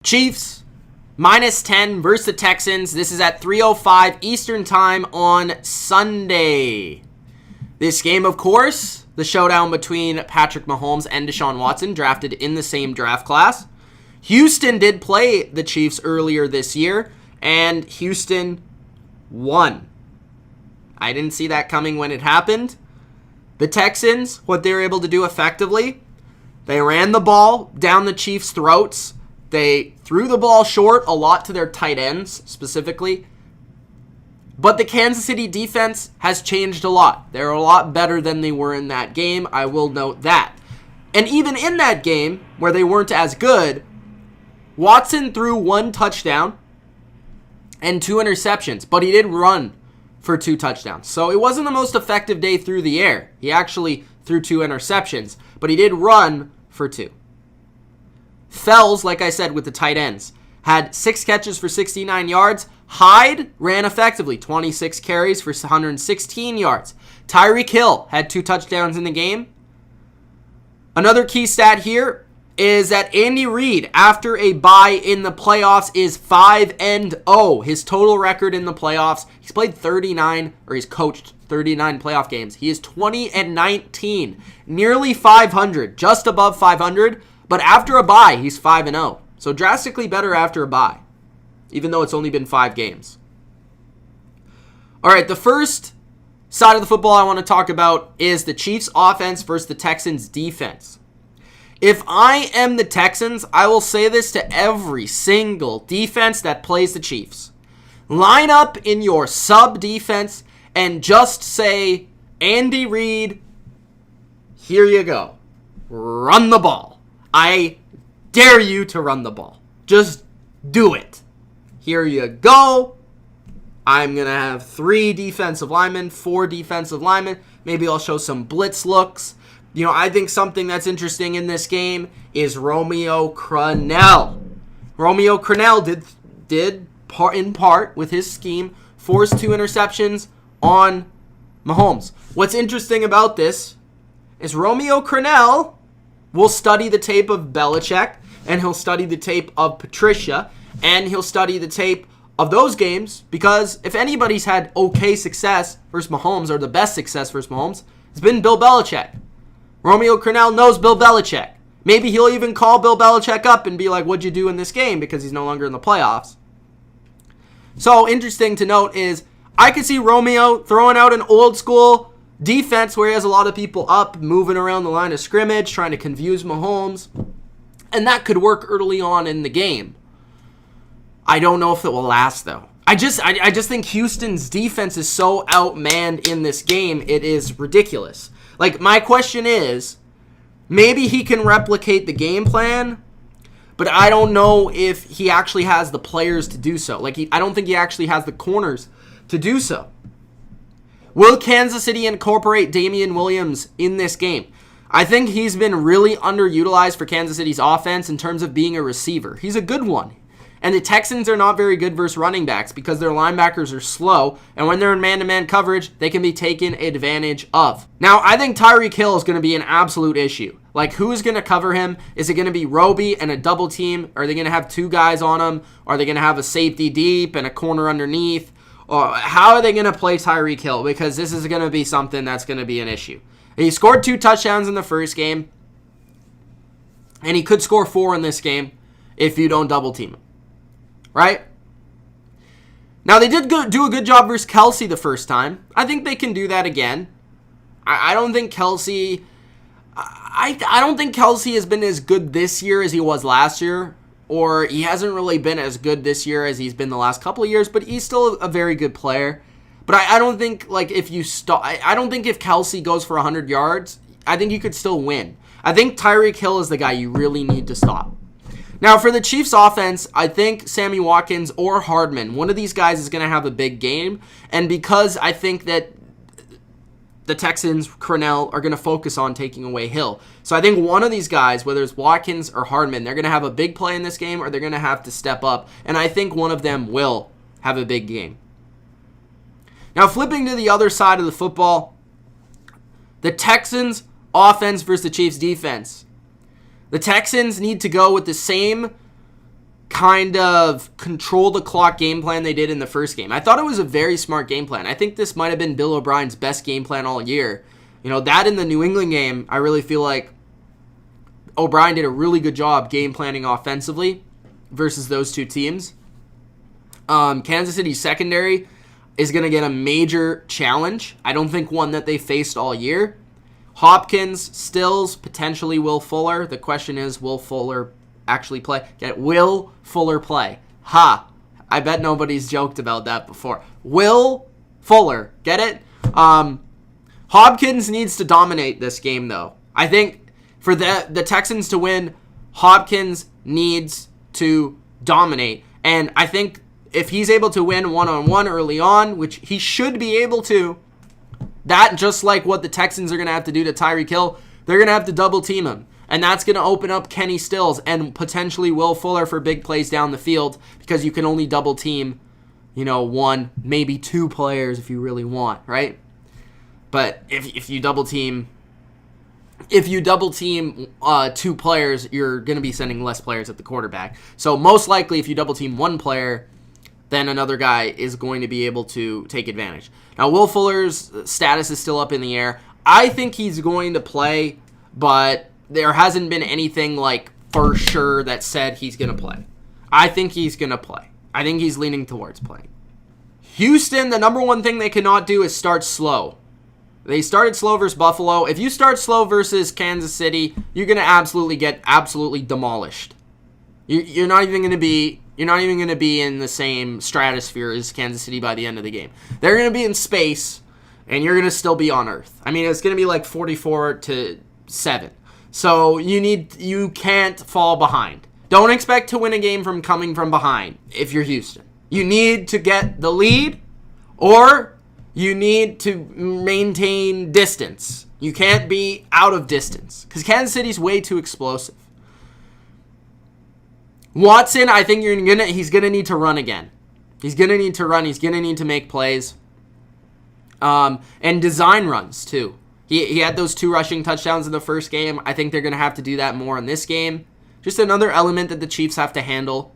Chiefs -10 versus the Texans. This is at 3:05 Eastern Time on Sunday. This game, of course, the showdown between Patrick Mahomes and Deshaun Watson, drafted in the same draft class. Houston did play the Chiefs earlier this year, and Houston won. I didn't see that coming when it happened. The Texans, what they were able to do effectively, they ran the ball down the Chiefs' throats. They threw the ball short a lot to their tight ends, specifically. But the Kansas City defense has changed a lot. They're a lot better than they were in that game. I will note that. And even in that game, where they weren't as good, Watson threw 1 touchdown and 2 interceptions. But he did run for 2 touchdowns. So it wasn't the most effective day through the air. He actually threw 2 interceptions. But he did run for 2. Fells, like I said, with the tight ends, had 6 catches for 69 yards. Hyde ran effectively, 26 carries for 116 yards. Tyreek Hill had 2 touchdowns in the game. Another key stat here is that Andy Reid, after a bye in the playoffs, is 5-0. His total record in the playoffs, he's played 39, or he's coached 39 playoff games. He is 20-19, nearly 500, just above 500. But after a bye, he's 5-0. So drastically better after a bye, even though it's only been 5 games. All right, the first side of the football I want to talk about is the Chiefs offense versus the Texans defense. If I am the Texans, I will say this to every single defense that plays the Chiefs. Line up in your sub defense and just say, Andy Reid, here you go. Run the ball. I dare you to run the ball. Just do it. Here you go. I'm going to have 3 defensive linemen, 4 defensive linemen. Maybe I'll show some blitz looks. You know, I think something that's interesting in this game is Romeo Crennel. Romeo Crennel did in part with his scheme, force 2 interceptions on Mahomes. What's interesting about this is Romeo Crennel will study the tape of Belichick, and he'll study the tape of Patricia, and he'll study the tape of those games, because if anybody's had okay success versus Mahomes, or the best success versus Mahomes, it's been Bill Belichick. Romeo Crennel knows Bill Belichick. Maybe he'll even call Bill Belichick up and be like, what'd you do in this game? Because he's no longer in the playoffs. So interesting to note is, I could see Romeo throwing out an old school defense where he has a lot of people up, moving around the line of scrimmage, trying to confuse Mahomes. And that could work early on in the game. I don't know if it will last, though. I just think Houston's defense is so outmanned in this game, it is ridiculous. Like, my question is, maybe he can replicate the game plan, but I don't know if he actually has the players to do so. Like, I don't think he actually has the corners to do so. Will Kansas City incorporate Damian Williams in this game? I think he's been really underutilized for Kansas City's offense in terms of being a receiver. He's a good one. And the Texans are not very good versus running backs because their linebackers are slow, and when they're in man-to-man coverage, they can be taken advantage of. Now, I think Tyreek Hill is going to be an absolute issue. Like, who's going to cover him? Is it going to be Roby and a double team? Are they going to have 2 guys on him? Are they going to have a safety deep and a corner underneath? Or how are they going to play Tyreek Hill? Because this is going to be something that's going to be an issue. He scored 2 touchdowns in the first game, and he could score 4 in this game if you don't double team him. Right? Now, they did do a good job versus Kelsey the first time. I think they can do that again. I don't think Kelsey... I don't think Kelsey has been as good this year as he was last year. Or he hasn't really been as good this year as he's been the last couple of years, but he's still a very good player. But I don't think, like, if you stop, I don't think if Kelsey goes for 100 yards, I think you could still win. I think Tyreek Hill is the guy you really need to stop. Now, for the Chiefs offense, I think Sammy Watkins or Hardman, one of these guys is going to have a big game. And because I think that the Texans, Crennel, are going to focus on taking away Hill. So I think one of these guys, whether it's Watkins or Hardman, they're going to have a big play in this game, or they're going to have to step up. And I think one of them will have a big game. Now, flipping to the other side of the football, the Texans offense versus the Chiefs defense. The Texans need to go with the same kind of control the clock game plan they did in the first game. I thought it was a very smart game plan. I think this might have been Bill O'Brien's best game plan all year. That in the New England game, I really feel like O'Brien did a really good job game planning offensively versus those two teams. Kansas City's secondary is going to get a major challenge. I don't think one that they faced all year. Hopkins, Stills, potentially Will Fuller. The question is, will Fuller actually play? Will Fuller play? I bet nobody's joked about that before. Will Fuller. Get it? Hopkins needs to dominate this game, though. I think for the Texans to win, Hopkins needs to dominate. And I think if he's able to win one-on-one early on, which he should be able to, that just like what the Texans are going to have to do to Tyreek Hill, they're going to have to double team him. And that's going to open up Kenny Stills and potentially Will Fuller for big plays down the field because you can only double team, one, maybe two players if you really want, right? But if you double team two players, you're going to be sending less players at the quarterback. So most likely if you double team one player, then another guy is going to be able to take advantage. Now, Will Fuller's status is still up in the air. I think he's going to play, but there hasn't been anything like for sure that said he's going to play. I think he's going to play. I think he's leaning towards playing. Houston, the number one thing they cannot do is start slow. They started slow versus Buffalo. If you start slow versus Kansas City, you're going to get demolished. You're not even going to be in the same stratosphere as Kansas City by the end of the game. They're going to be in space, and you're going to still be on Earth. I mean, it's going to be like 44-7. So you can't fall behind. Don't expect to win a game from coming from behind if you're Houston. You need to get the lead, or you need to maintain distance. You can't be out of distance because Kansas City's way too explosive. Watson, I think he's gonna need to run again. He's gonna need to run. He's gonna need to make plays, and design runs too. He had those 2 rushing touchdowns in the first game. I think they're gonna have to do that more in this game. Just another element that the Chiefs have to handle.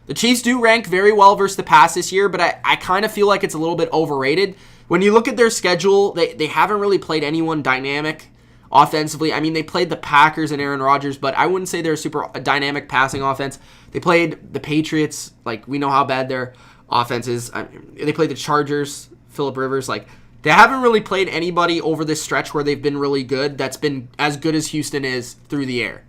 The Chiefs do rank very well versus the pass this year, but I kind of feel like it's a little bit overrated. When you look at their schedule, they haven't really played anyone dynamic offensively. I mean, they played the Packers and Aaron Rodgers, but I wouldn't say they're a super dynamic passing offense. They played the Patriots. Like, we know how bad their offense is. They played the Chargers, Phillip Rivers. Like, they haven't really played anybody over this stretch where they've been really good that's been as good as Houston is through the air.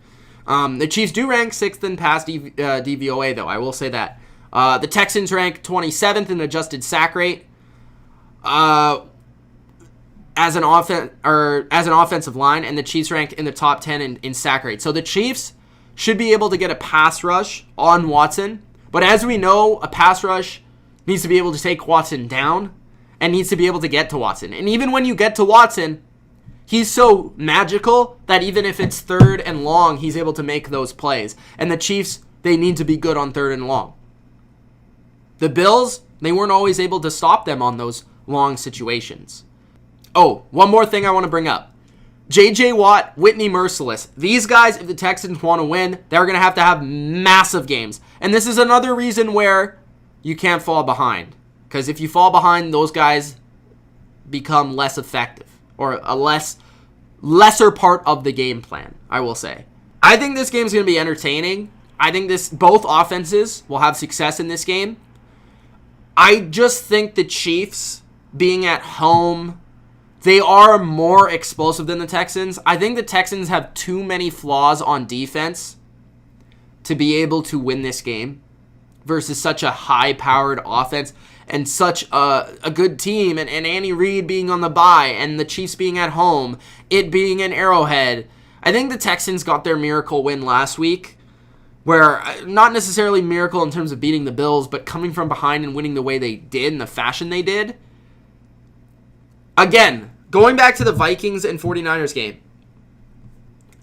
The Chiefs do rank 6th in pass DVOA, though. I will say that. The Texans rank 27th in adjusted sack rate. As an offensive line, and the Chiefs rank in the top 10 in sack rate. So the Chiefs should be able to get a pass rush on Watson, but as we know, a pass rush needs to be able to take Watson down and needs to be able to get to Watson. And even when you get to Watson, he's so magical that even if it's 3rd and long, he's able to make those plays. And the Chiefs, they need to be good on 3rd and long. The Bills, they weren't always able to stop them on those long situations. Oh, one more thing I want to bring up. J.J. Watt, Whitney Merciless. These guys, if the Texans want to win, they're going to have massive games. And this is another reason where you can't fall behind. Because if you fall behind, those guys become less effective. Or a lesser part of the game plan, I will say. I think this game is going to be entertaining. I think both offenses will have success in this game. I just think the Chiefs, being at home, they are more explosive than the Texans. I think the Texans have too many flaws on defense to be able to win this game versus such a high-powered offense and such a good team. And Andy Reid being on the bye and the Chiefs being at home, it being an Arrowhead. I think the Texans got their miracle win last week, where not necessarily miracle in terms of beating the Bills, but coming from behind and winning the way they did in the fashion they did. Again, going back to the Vikings and 49ers game,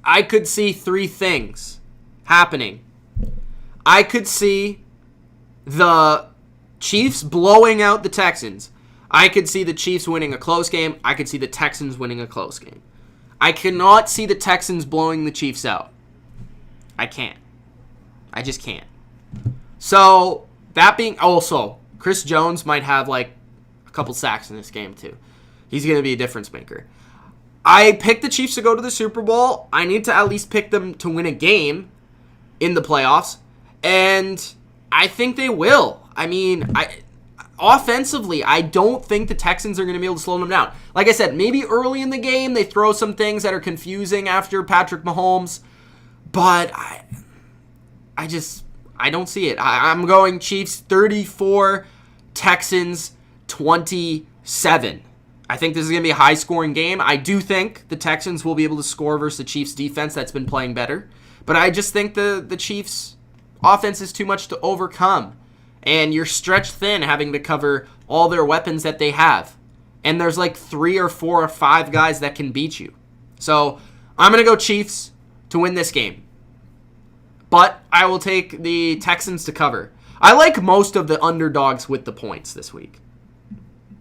I could see 3 things happening. I could see the Chiefs blowing out the Texans. I could see the Chiefs winning a close game. I could see the Texans winning a close game. I cannot see the Texans blowing the Chiefs out. I can't. I just can't. So, that being... Also, Chris Jones might have, like, a couple sacks in this game, too. He's going to be a difference maker. I picked the Chiefs to go to the Super Bowl. I need to at least pick them to win a game in the playoffs. And I think they will. I mean, offensively, I don't think the Texans are going to be able to slow them down. Like I said, maybe early in the game they throw some things that are confusing after Patrick Mahomes. But I don't see it. I'm going Chiefs 34, Texans 27. I think this is going to be a high-scoring game. I do think the Texans will be able to score versus the Chiefs' defense that's been playing better. But I just think the Chiefs' offense is too much to overcome. And you're stretched thin having to cover all their weapons that they have. And there's like 3 or 4 or 5 guys that can beat you. So I'm going to go Chiefs to win this game. But I will take the Texans to cover. I like most of the underdogs with the points this week.